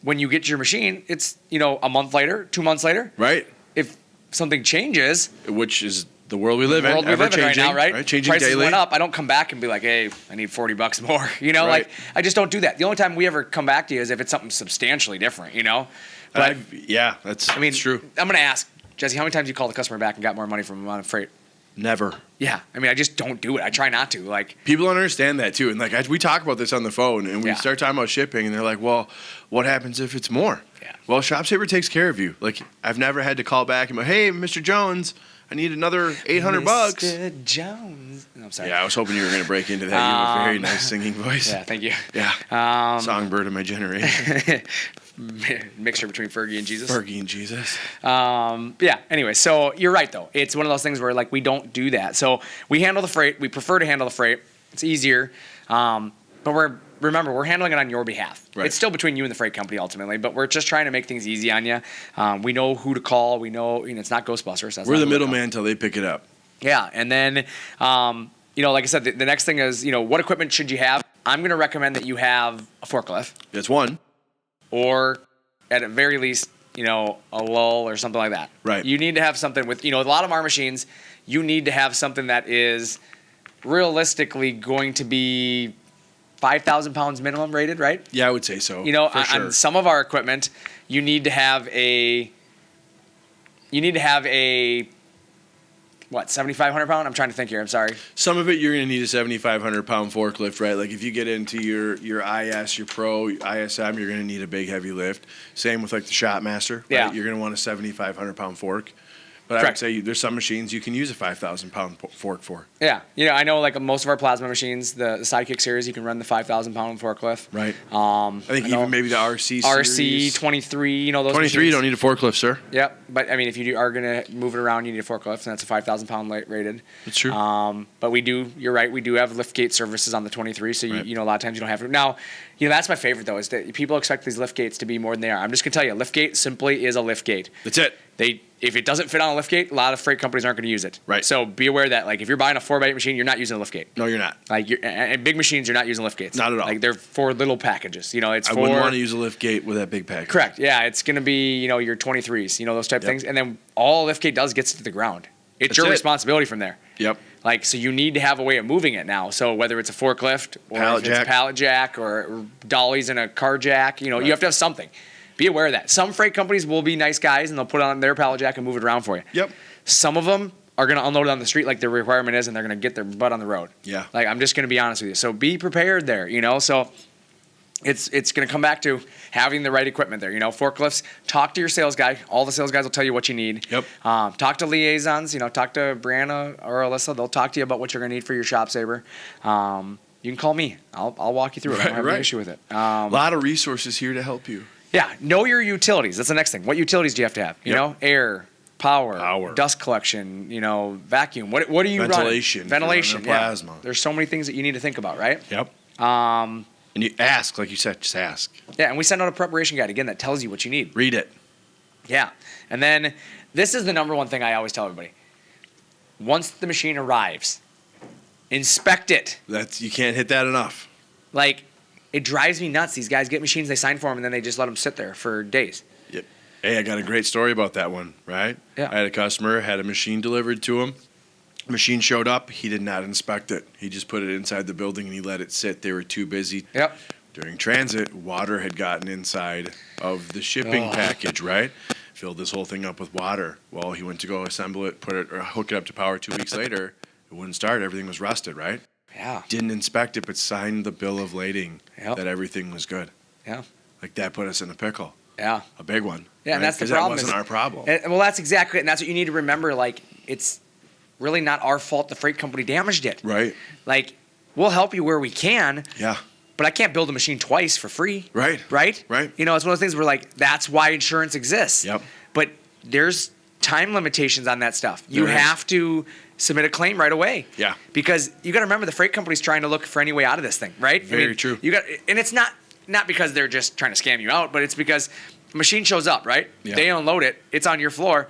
when you get your machine, it's, a month later, 2 months later. Right. If something changes, which is the world we live in, ever changing right now, right? Changing Prices daily. went up. I don't come back and be like, hey, I need $40 more. Like, I just don't do that. The only time we ever come back to you is if it's something substantially different, But that's true. I'm going to ask, Jesse, how many times you called the customer back and got more money from him on freight? Never. Yeah. I mean, I just don't do it. I try not to. Like, people don't understand that too. And like, we talk about this on the phone and we start talking about shipping and they're like, well, what happens if it's more? Yeah. Well, ShopSabre takes care of you. Like, I've never had to call back and go, hey, Mr. Jones, I need another $800. Mr. Jones. No, I'm sorry. Yeah, I was hoping you were going to break into that. You have a very nice singing voice. Yeah, thank you. Yeah. Songbird of my generation. Mixture between Fergie and Jesus. Fergie and Jesus. Anyway, so you're right, though. It's one of those things where, like, we don't do that. So we handle the freight. We prefer to handle the freight. It's easier. But remember, we're handling it on your behalf. Right. It's still between you and the freight company ultimately, but we're just trying to make things easy on you. We know who to call. We know, it's not Ghostbusters. That's we're the middleman until they pick it up. Yeah, and then, like I said, the next thing is, what equipment should you have? I'm going to recommend that you have a forklift. That's one. Or at the very least, a lull or something like that. Right. You need to have something with, a lot of our machines, you need to have something that is realistically going to be 5,000 pounds minimum rated, right? Yeah, I would say so. For sure. On some of our equipment, you need to have a 7,500 pound? I'm trying to think here. I'm sorry. Some of it, you're going to need a 7,500 pound forklift, right? Like, if you get into your IS, your Pro, ISM, you're going to need a big, heavy lift. Same with, like, the Shopmaster, right? Yeah. You're going to want a 7,500 pound fork. But Correct. I would say there's some machines you can use a 5,000 pound fork for. Yeah. I know, like, most of our plasma machines, the Sidekick series, you can run the 5,000 pound forklift. Right. I think even maybe the RC RC 23, those 23, machines. you don't need a forklift, sir. Yep. But, I mean, if you are going to move it around, you need a forklift, and that's a 5,000 pound rated. That's true. But you're right, we do have lift gate services on the 23, so, a lot of times you don't have to. Now, that's my favorite, though, is that people expect these lift gates to be more than they are. I'm just going to tell you, a lift gate simply is a lift gate. That's it. If it doesn't fit on a lift gate, a lot of freight companies aren't going to use it. Right. So be aware that, like, if you're buying a 4x8 machine, you're not using a lift gate. No, you're not. Like, and big machines, you're not using lift gates. Not at all. Like, they're for little packages. I wouldn't want to use a lift gate with that big package. Correct. Yeah, it's going to be, your 23s, those type of things. And then all a lift gate does gets it to the ground. It's your responsibility from there. Yep. Like, so you need to have a way of moving it now. So whether it's a forklift or Pallet if it's a pallet jack or dollies in a car jack, you have to have something. Be aware of that. Some freight companies will be nice guys and they'll put on their pallet jack and move it around for you. Yep. Some of them are going to unload it on the street like their requirement is, and they're going to get their butt on the road. Yeah. Like, I'm just going to be honest with you. So be prepared there, So it's going to come back to having the right equipment there. Forklifts, talk to your sales guy. All the sales guys will tell you what you need. Yep. Talk to liaisons. Talk to Brianna or Alyssa. They'll talk to you about what you're going to need for your ShopSabre. You can call me. I'll walk you through it. I don't have any issue with it. A lot of resources here to help you. Yeah. Know your utilities. That's the next thing. What utilities do you have to have? Air, power, dust collection, vacuum. What do you Ventilation. run? Ventilation. Plasma. Yeah. There's so many things that you need to think about, right? Yep. And you ask, like you said, just ask. Yeah, and we send out a preparation guide, again, that tells you what you need. Read it. Yeah. And then this is the number one thing I always tell everybody. Once the machine arrives, inspect it. You can't hit that enough. Like, it drives me nuts. These guys get machines, they sign for them, and then they just let them sit there for days. Yep. Hey, I got a great story about that one, right? Yeah. I had a customer, had a machine delivered to him. Machine showed up. He did not inspect it. He just put it inside the building and he let it sit. They were too busy. Yep. During transit, water had gotten inside of the shipping package, right? Filled this whole thing up with water. Well, he went to go assemble it, hook it up to power 2 weeks later. It wouldn't start. Everything was rusted, right? Yeah. Didn't inspect it, but signed the bill of lading that everything was good. Yeah. Like that put us in a pickle. Yeah. A big one. Yeah, and right? that's the 'Cause problem. That wasn't our problem. Well, that's exactly it. And that's what you need to remember. Like, it's really not our fault the freight company damaged it. Right. Like, we'll help you where we can, Yeah. but I can't build a machine twice for free. Right. Right? Right. You know, it's one of those things where, like, that's why insurance exists. Yep. But there's time limitations on that stuff. You There is. have to submit a claim right away. Yeah. Because you got to remember the freight company's trying to look for any way out of this thing, right? Very true. You got, and it's not because they're just trying to scam you out, but it's because the machine shows up, right? Yeah. They unload it. It's on your floor.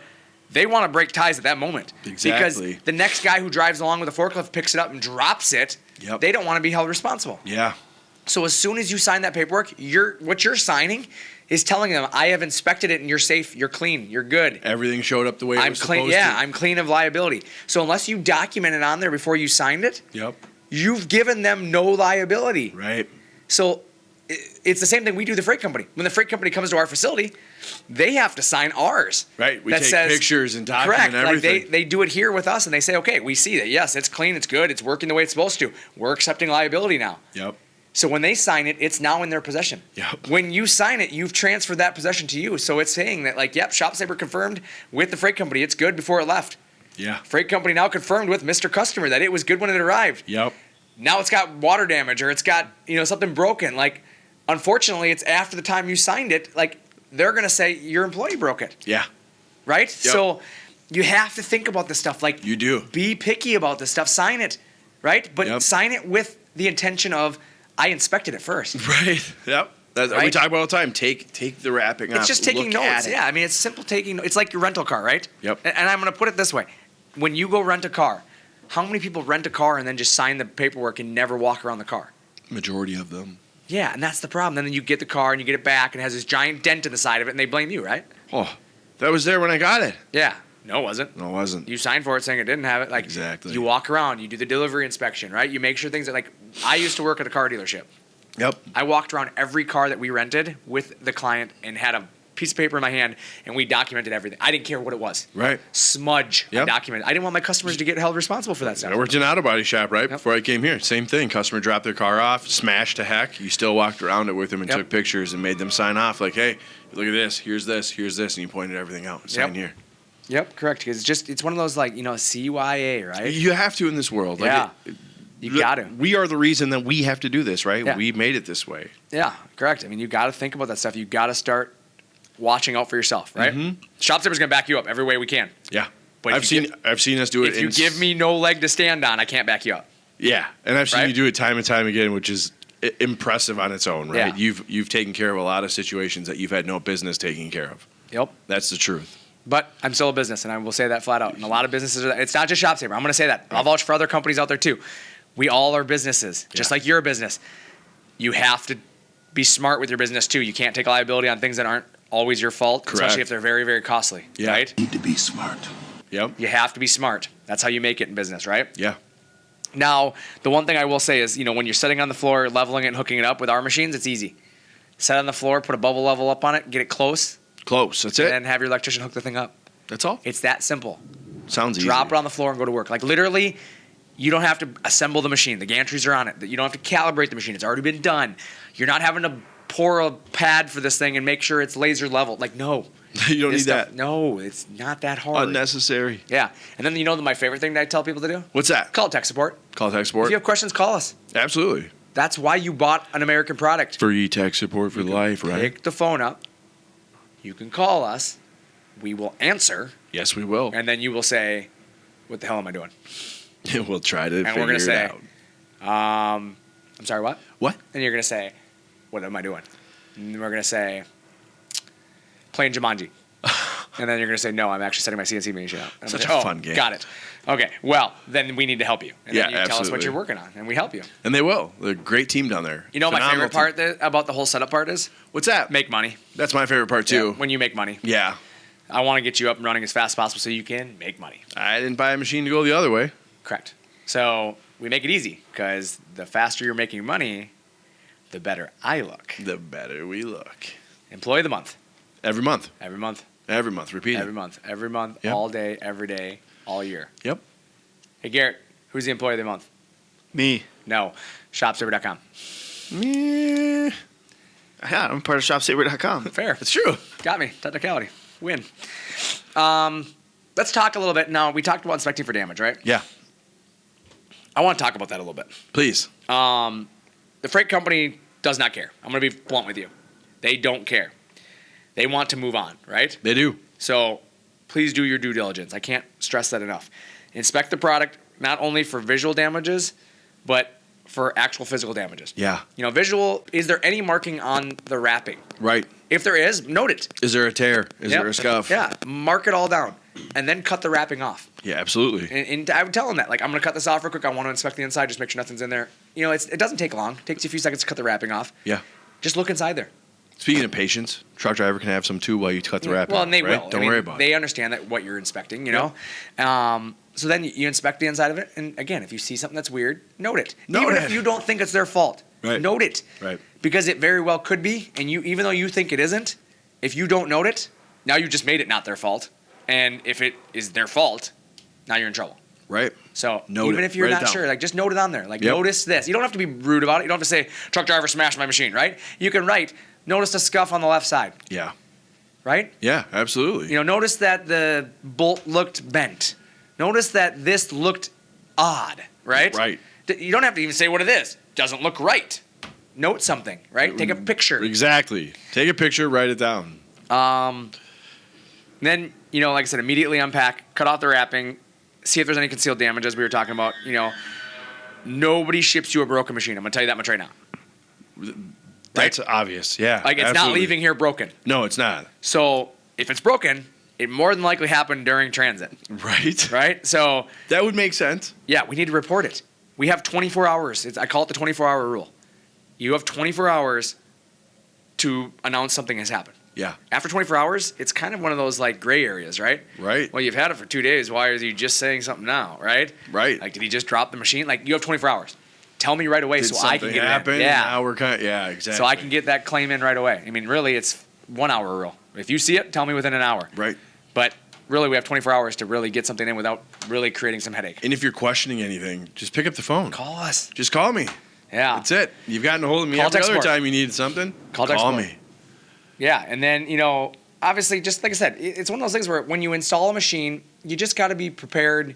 They want to break ties at that moment. Exactly. Because the next guy who drives along with a forklift picks it up and drops it. Yep. They don't want to be held responsible. Yeah. So as soon as you sign that paperwork, what you're signing is telling them, I have inspected it and you're safe, you're clean, you're good. Everything showed up the way it I'm was clean. supposed Yeah, to. I'm clean of liability. So unless you document it on there before you signed it, Yep. you've given them no liability. Right. So it's the same thing we do with the freight company. When the freight company comes to our facility, they have to sign ours. Right. We that take says, pictures and document correct. everything. Like they do it here with us and they say, okay, we see that, yes, it's clean, it's good, it's working the way it's supposed to. We're accepting liability now. Yep. So when they sign it, it's now in their possession. Yep. When you sign it, you've transferred that possession to you. So it's saying that, like, yep, ShopSabre confirmed with the freight company, it's good before it left. Yeah. Freight company now confirmed with Mr. Customer that it was good when it arrived. Yep. Now it's got water damage or it's got, something broken. Like, unfortunately, it's after the time you signed it, like, they're going to say your employee broke it. Yeah. Right? Yep. So you have to think about this stuff. Like, You do. be picky about this stuff. Sign it, right? But Yep. sign it with the intention of, I inspected it first. Right. Yep. That's, We Right? talk about all the time. Take the wrapping off. It's just taking Look at notes. it. Yeah, I mean, it's simple taking. It's like your rental car, right? Yep. And I'm going to put it this way: when you go rent a car, how many people rent a car and then just sign the paperwork and never walk around the car? Majority of them. Yeah, and that's the problem. And then you get the car and you get it back and it has this giant dent in the side of it, and they blame you, right? Oh, that was there when I got it. Yeah. No, it wasn't. No, it wasn't. You signed for it saying it didn't have it. Like, Exactly. You walk around, you do the delivery inspection, right? You make sure things are like. I used to work at a car dealership. Yep. I walked around every car that we rented with the client and had a piece of paper in my hand, and we documented everything. I didn't care what it was. Right. Smudge. I Yep. documented. I didn't want my customers to get held responsible for that stuff. I worked in an auto body shop right before I came here. Same thing. Customer dropped their car off, smashed to heck. You still walked around it with them and Yep. took pictures and made them sign off. Like, hey, look at this. Here's this. Here's this. And you pointed everything out. Sign Yep. here. Yep, correct. Because it's one of those, like, CYA, right? You have to in this world. Like, Yeah. You got to. We are the reason that we have to do this, right? Yeah. We made it this way. Yeah, correct. I mean, you got to think about that stuff. You got to start watching out for yourself, right? Mm-hmm. ShopSabre's going to back you up every way we can. Yeah. But I've seen us do it. If you give me no leg to stand on, I can't back you up. Yeah, and I've seen Right? you do it time and time again, which is impressive on its own, right? Yeah. You've taken care of a lot of situations that you've had no business taking care of. Yep. That's the truth. But I'm still a business, and I will say that flat out. And a lot of businesses are. It's not just ShopSabre. I'm going to say that. I'll vouch for other companies out there too. We all are businesses, just Yeah. like you're a business. You have to be smart with your business too. You can't take liability on things that aren't always your fault, Correct. especially if they're very, very costly. Yeah. Right? Need to be smart. Yep. You have to be smart. That's how you make it in business, right? Yeah. Now, the one thing I will say is, when you're sitting on the floor, leveling it and hooking it up with our machines, it's easy. Set on the floor, put a bubble level up on it, get it close, Close. That's and it. then have your electrician hook the thing up. That's all. It's that simple. Sounds easy. Drop it on the floor and go to work. Like, literally, you don't have to assemble the machine. The gantries are on it. You don't have to calibrate the machine. It's already been done. You're not having to pour a pad for this thing and make sure it's laser level. Like, no. You don't This need stuff- that. No, it's not that hard. Unnecessary. Yeah. And then my favorite thing that I tell people to do? What's that? Call tech support. Call tech If support. you have questions, call us. Absolutely. That's why you bought an American product. Free tech support for life, right? Pick the phone up. You can call us. We will answer. Yes, we will. And then you will say, what the hell am I doing? We'll try to And figure we're going to it say, out. I'm sorry, what? What? And you're going to say, what am I doing? And we're going to say, playing Jumanji. And then you're going to say, no, I'm actually setting my CNC machine up. Such a fun game. Got it. Okay, well, then we need to help you. And then you tell us what absolutely. you're working on, and we help you. And they will. They're a great team down there. You know my Phenomenal favorite team. part about the whole setup part is? What's that? Make money. That's my favorite part too. Yeah, when you make money. Yeah. I want to get you up and running as fast as possible so you can make money. I didn't buy a machine to go the other way. Correct. So we make it easy because the faster you're making money, the better I look. The better we look. Employee of the month. Every month. Every month. Every month. Repeat Every it. month. Every month. Yep. All day. Every day. All year. Yep. Hey, Garrett, who's the employee of the month? Me. No. ShopSabre.com. Meh. Yeah, I'm part of ShopSabre.com. Fair. It's true. Got me. Technicality. Win. Let's talk a little bit. Now, we talked about inspecting for damage, right? Yeah. I want to talk about that a little bit. Please. The freight company does not care. I'm going to be blunt with you. They don't care. They want to move on, right? They do. So please do your due diligence. I can't stress that enough. Inspect the product not only for visual damages, but for actual physical damages. Yeah. You know, visual, is there any marking on the wrapping? Right. If there is, note it. Is there a tear? Is Yep. there a scuff? Yeah, mark it all down. And then cut the wrapping off. Yeah, absolutely. And I would tell them that. Like, I'm going to cut this off real quick. I want to inspect the inside, just make sure nothing's in there. You know, it doesn't take long. It takes you a few seconds to cut the wrapping off. Yeah. Just look inside there. Speaking of patience, truck driver can have some too while you cut the wrapping. Well, and they right? will. Don't I mean, worry about They it. understand that what you're inspecting, you know. So then you inspect the inside of it, and again, if you see something that's weird, note it. Note Even it. if you don't think it's their fault, Right. note it. Right. Because it very well could be, and even though you think it isn't, if you don't note it, now you just made it not their fault. And if it is their fault, now you're in trouble. Right. So Note even it. if you're Write it not down. sure, like just note it on there. Like Yep. notice this. You don't have to be rude about it. You don't have to say truck driver smashed my machine, right? You can write notice the scuff on the left side, Yeah. right? Yeah, absolutely. You know, notice that the bolt looked bent. Notice that this looked odd, right? Right. You don't have to even say what it is. Doesn't look right. Note something, right? Take a picture. Exactly. Take a picture, write it down. Then, you know, like I said, immediately unpack, cut off the wrapping, see if there's any concealed damages we were talking about. You know, nobody ships you a broken machine. I'm going to tell you that much right now. That's obvious. Yeah. Like, it's not absolutely. leaving here broken. No, it's not. So if it's broken, it more than likely happened during transit, Right. right? So, That would make sense. yeah, we need to report it. We have 24 hours. I call it the 24-hour rule. You have 24 hours to announce something has happened. Yeah. After 24 hours, it's kind of one of those like gray areas, right? Right. Well, you've had it for 2 days. Why are you just saying something now, right? Right. Like, did he just drop the machine? Like, you have 24 hours. Tell me right away Did so I can something get happen? it in. Yeah. Now we're yeah, exactly. So I can get that claim in right away. I mean, really, it's 1 hour rule. If you see it, tell me within an hour. Right. But really, we have 24 hours to really get something in without really creating some headache. And if you're questioning anything, just pick up the phone. Call us. Just call me. Yeah. That's it. You've gotten a hold of me Call every tech other support. time you needed something. Call tech call support. me. Yeah, and then, you know, obviously, just like I said, it's one of those things where when you install a machine, you just got to be prepared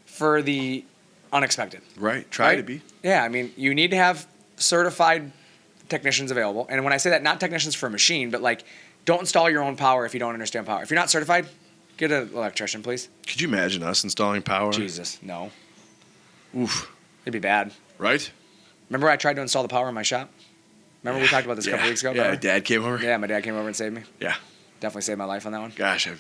for the unexpected. Right. Try right? to be. Yeah, I mean, you need to have certified technicians available. And when I say that, not technicians for a machine, but like, don't install your own power if you don't understand power. If you're not certified, get an electrician, please. Could you imagine us installing power? Jesus, no. Oof. It'd be bad. Right? Remember I tried to install the power in my shop? Remember we talked about this a couple weeks ago? Yeah, Remember? Dad came over. Yeah, my dad came over and saved me. Yeah. Definitely saved my life on that one. Gosh, I'm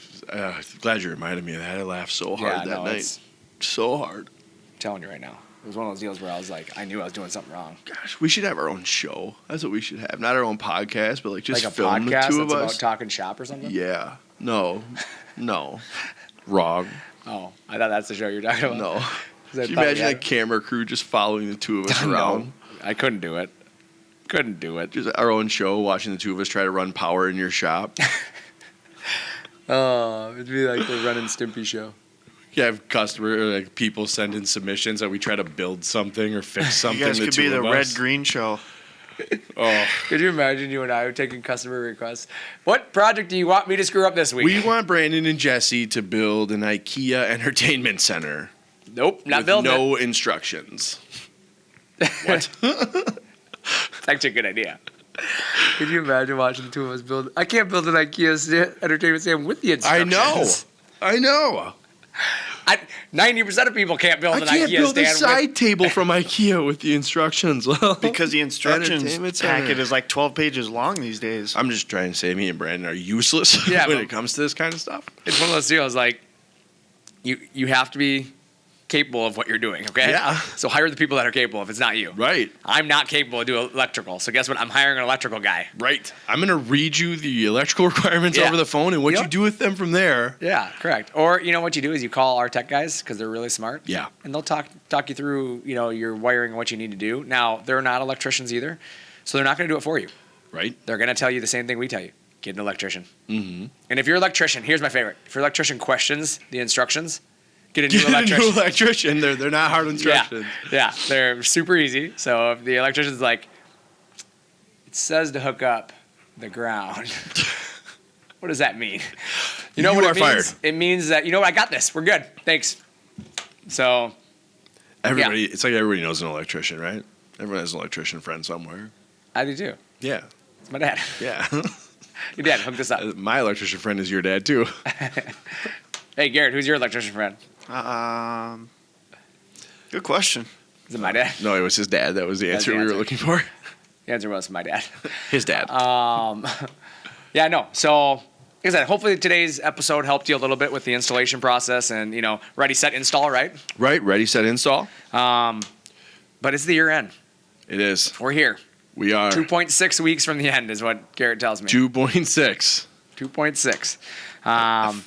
glad you reminded me of that. I laughed so hard Yeah, that no, night. it's- So hard. I'm telling you right now. It was one of those deals where I was like, I knew I was doing something wrong. Gosh, we should have our own show. That's what we should have. Not our own podcast, but like just Like a film the podcast two that's of about us. Talkin Shop or something? Yeah. No. No. Wrong. Oh, I thought that's the show you're talking about. No. 'Cause I Can you thought we imagine had a camera crew just following the two of us No, around? I couldn't do it. Couldn't do it. Just our own show, watching the two of us try to run power in your shop. Oh, it'd be like the Ren and Stimpy show. You have like people send in submissions that we try to build something or fix something. You guys the could two be the of red us. green show. Oh, Could you imagine you and I taking customer requests? What project do you want me to screw up this week? we want Brandon and Jesse to build an IKEA entertainment center. Nope, not with building no instructions. What? It's actually a good idea. Could you imagine watching the two of us build? I can't build an IKEA entertainment stand with the I instructions. know. I know. 90% of people can't build I an can't IKEA build a stand. side table from IKEA with the instructions. Well, Because the instructions Entertainment center. packet is like 12 pages long these days. I'm just trying to say me and Brandon are useless Yeah, when but- it comes to this kind of stuff. It's one of those deals like you have to be capable of what you're doing, okay? Yeah. So hire the people that are capable if it's not you. Right. I'm not capable of doing electrical. So guess what? I'm hiring an electrical guy. Right. I'm going to read you the electrical requirements Yeah. over the phone and what Yep. you do with them from there. Yeah, correct. Or you know what you do is you call our tech guys because they're really smart. Yeah. And they'll talk you through, your wiring and what you need to do. Now, they're not electricians either. So they're not going to do it for you. Right. They're going to tell you the same thing we tell you. Get an electrician. Mm-hmm. And if your electrician, here's my favorite. If your electrician questions the instructions, get a new Get a electrician. new electrician. They're not hard instructions. Yeah, they're super easy. So if the electrician's like, it says to hook up the ground. What does that mean? You know You what are it means? fired. It means that, I got this. We're good. Thanks. So, Everybody, it's like everybody knows an electrician, right? Everyone has an electrician friend somewhere. I do too. Yeah. It's my dad. Yeah. Your dad hooked this up. My electrician friend is your dad, too. Hey, Garrett, who's your electrician friend? Good question. Is it my dad? No, it was his dad. That was the That's answer the we were answer. looking for. The answer was my dad. His dad. Yeah, no. So, like I said, hopefully today's episode helped you a little bit with the installation process and, ready, set, install, right? Right. Ready, set, install. But it's the year end. It is. We're here. We are 2.6 weeks from the end is what Garrett tells me. 2.6. 2.6.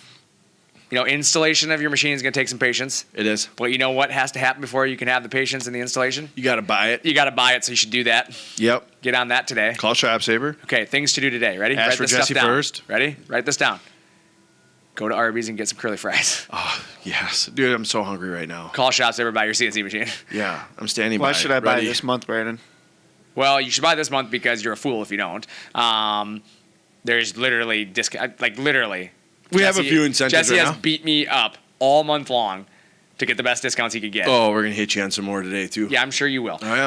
Installation of your machine is going to take some patience. It is. But you know what has to happen before you can have the patience in the installation? You got to buy it. You got to buy it, so you should do that. Yep. Get on that today. Call ShopSabre. Okay, things to do today. Ready? Ask Write for this Jesse stuff down. first. Ready? Write this down. Go to Arby's and get some curly fries. Oh, yes. Dude, I'm so hungry right now. Call ShopSabre, buy your CNC machine. Yeah. I'm standing by. Why should I buy ready. this month, Brandon? Well, you should buy this month because you're a fool if you don't. There's literally literally. We have a few incentives Jesse right has now. beat me up all month long to get the best discounts he could get. Oh, we're going to hit you on some more today, too. Yeah, I'm sure you will. I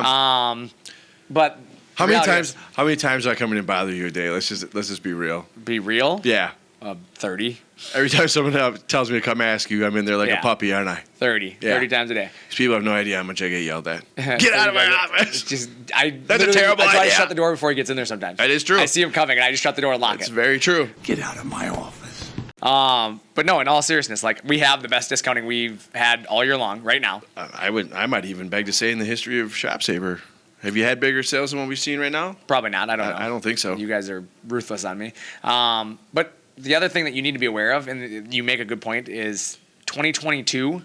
am. But How many reality times do I come in and bother you a day? Let's just be real. is, be real. Yeah. 30. Every time someone tells me to come ask you, I'm in there like Yeah. a puppy, aren't I? 30. Yeah. 30 times a day. These people have no idea how much I get yelled at. Get out of my office. That's That's a terrible I try to idea. shut the door before he gets in there sometimes. That is true. I see him coming and I just shut the door and lock It's it. very true. Get out of my office. But no, in all seriousness, we have the best discounting we've had all year long right now. I might even beg to say in the history of ShopSabre. Have you had bigger sales than what we've seen right now? Probably not. I don't know. I don't think so. You guys are ruthless on me. But the other thing that you need to be aware of, and you make a good point, is 2022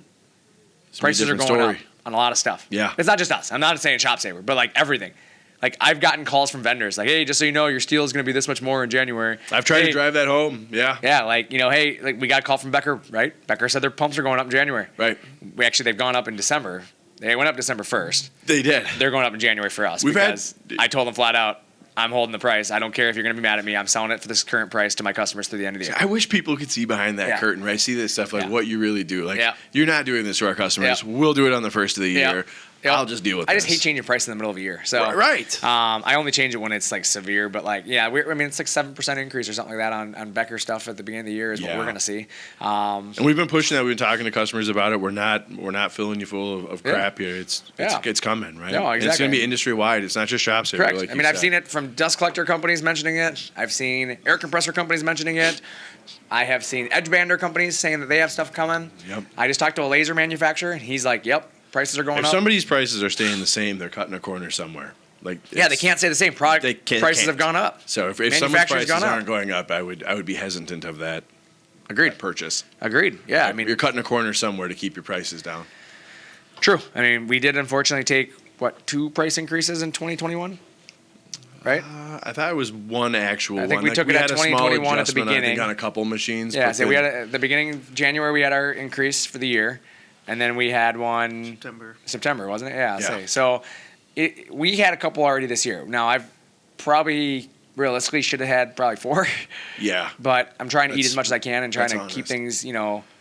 prices are going up on a lot of stuff. Yeah. It's not just us. I'm not saying ShopSabre, but everything. I've gotten calls from vendors hey, just so you know, your steel is going to be this much more in January. I've tried Hey, to drive that home. Yeah. Yeah, hey, we got a call from Becker, right? Becker said their pumps are going up in January. Right. They've gone up in December. They went up December 1st. They did. They're going up in January for us We've had- because I told them flat out, I'm holding the price. I don't care if you're going to be mad at me. I'm selling it for this current price to my customers through the end of the year. I wish people could see behind that Yeah. curtain, right? See this stuff, Yeah. what you really do. Yeah. You're not doing this to our customers. Yeah. We'll do it on the first of the Yeah. year. Yep. I'll just deal with I this. just hate changing price in the middle of a year. So Right. I only change it when it's severe, but it's 7% increase or something like that on Becker stuff at the beginning of the year is what Yeah. we're gonna see. And we've been pushing that. We've been talking to customers about it. We're not filling you full of Yeah. crap here. It's coming, right? No, And it's exactly. going to be industry wide. It's not just ShopSabre. Correct. Like I've seen it from dust collector companies mentioning it. I've seen air compressor companies mentioning it. I have seen edge bander companies saying that they have stuff coming. Yep. I just talked to a laser manufacturer and he's like, "Yep, prices are going If up." somebody's prices are staying the same, they're cutting a corner somewhere. Yeah, they can't say the same. Product They can't- prices can't. have gone up. So if someone's Manufacturer's prices gone up. aren't going up, I would be hesitant of that Agreed. purchase. Agreed. Yeah, You're cutting a corner somewhere to keep your prices down. true. We did unfortunately take 2 price increases in 2021, right? I thought it was one actual I think one. we took it at had a small 2021 at the adjustment, I think, beginning. on a couple machines. Yeah, but so we then- had at the beginning of January we had our increase for the year, and then we had one September, wasn't it? Yeah. Yeah. So we had a couple already this year. Now I've probably realistically should have had probably 4, Yeah. but I'm trying to eat That's- as much as I can and trying that's to keep honest. things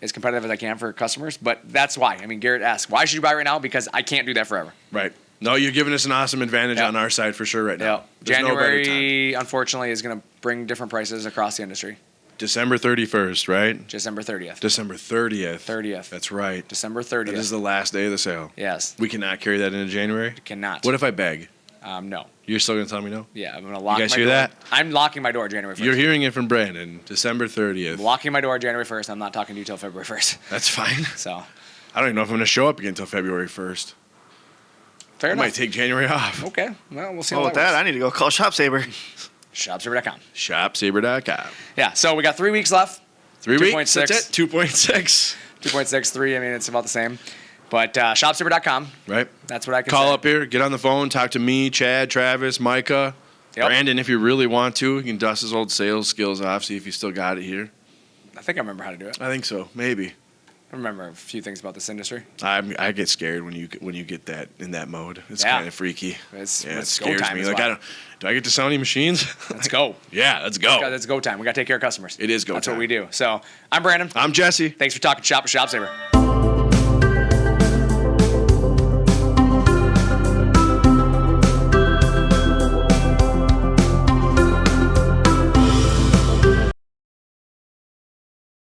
as competitive as I can for customers. But that's why. Garrett asked, why should you buy right now? Because I can't do that forever. Right. No, you're giving us an awesome advantage Yeah. on our side for sure right Yeah. now. There's no better time. January, unfortunately, is going to bring different prices across the industry. December 31st, right? December 30th. December 30th. 30th. That's right. December 30th. That is the last day of the sale. Yes. We cannot carry that into January? Cannot. What if I beg? No. You're still going to tell me no? Yeah, I'm going to lock guys my hear door. that? I'm locking my door January 1st. You're hearing it from Brandon. December 30th. Locking my door January 1st. I'm not talking to you till February 1st. That's fine. So, I don't even know if I'm going to show up again until February 1st. fair I enough. might take January off. Okay. Well, we'll see Well, how with that that, works. I need to go call ShopSabre. ShopSabre.com. ShopSabre.com. Yeah, so we got 3 weeks left. 3 2.6. weeks? That's it? 2.6. 2.63. I mean, it's about the same. But ShopSabre.com. Right? That's what I can Call say. up here, get on the phone, talk to me, Chad, Travis, Micah, Yep. Brandon, if you really want to. You can dust his old sales skills off, see if you still got it here. I think I remember how to do it. I think so, maybe. I remember a few things about this industry. I get scared when you get that in that mode. It's Yeah. kind of freaky. It's It go scares time me. as Like well. do I get to sell any machines? Let's go. Yeah, let's go. It's go time. We got to take care of customers. It is go That's time. what we do. So I'm Brandon. I'm Jesse. Thanks for talking shop with ShopSabre.